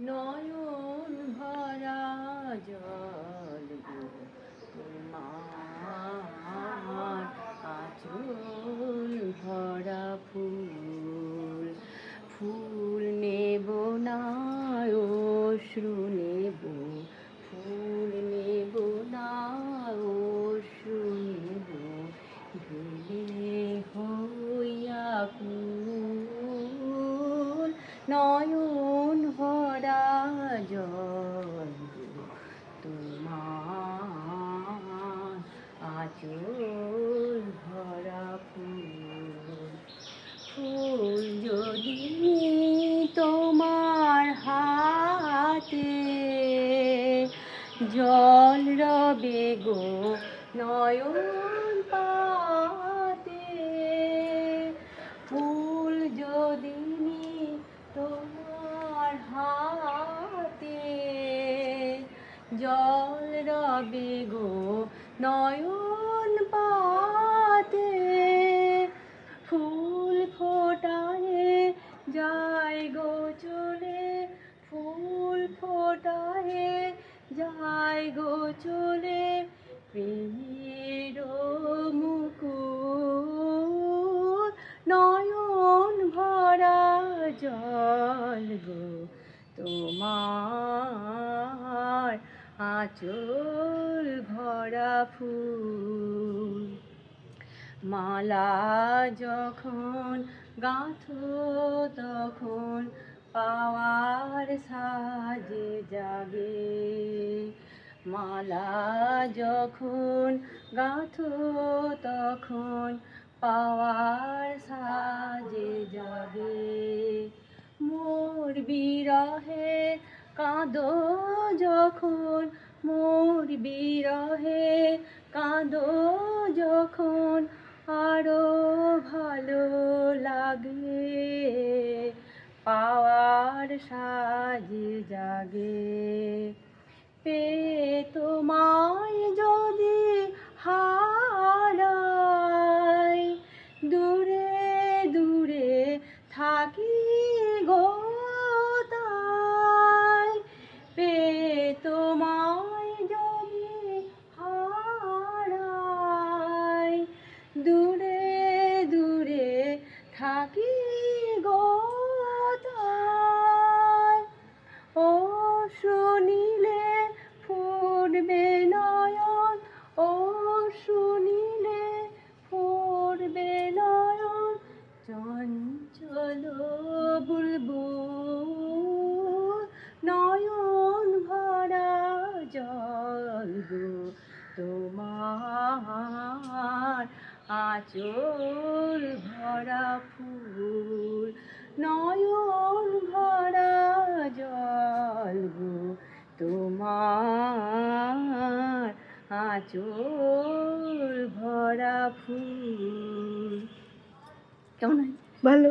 নয়ন ভরা জল গো তোমার আঁচল ভরা ফুল। ফুল নেব না অশ্রু নেব, ফুল নেব না অশ্রু নেব, ভেবে হইয়া কুল। নয়ন ভরা জল গো তোমার আঁচল ভরা ফুল। ফুল যদি তোমার হাতে, জল রবে গো নয়ন পাতে। ফুল যদি তোমার হাতে, জল রবে গো নয়ন পাতে। ফুল ফোটায়ে যায় গো চলে, ফুল ফোটায়ে যায় গো চলে, প্রেমের মুকুল। নয়ন ভরা জল গো তোমার আঁচল ভরা ফুল। মালা যখন গাঁথো তখন পাওয়ার সাজে জাগে। মালা যখন গাঁথো তখন পাওয়ার সাজে জাগে। মোর বিরহে কাঁদো যখন, মোর বিরহে কাঁদো যখন, আরো ভালো লাগে পাওয়ার সাজে জাগে। পেয়ে তোমায় যদি হারাই, দূরে দূরে থাকি গো তাই। পেয়ে তোমায় যদি হারাই, দূরে দূরে থাকি গো তাই। ও শুনিলে ফুটবে নয়ন, ও শুনিলে ফুটবে নয়ন, চঞ্চল বুলবুল। নয়ন ভরা জল গো তোমার আঁচল ভরা ফুল। নয়ন ভরা জল গো তোমার আঁচল ভরা ফুল। কেমন হয়? ভালো।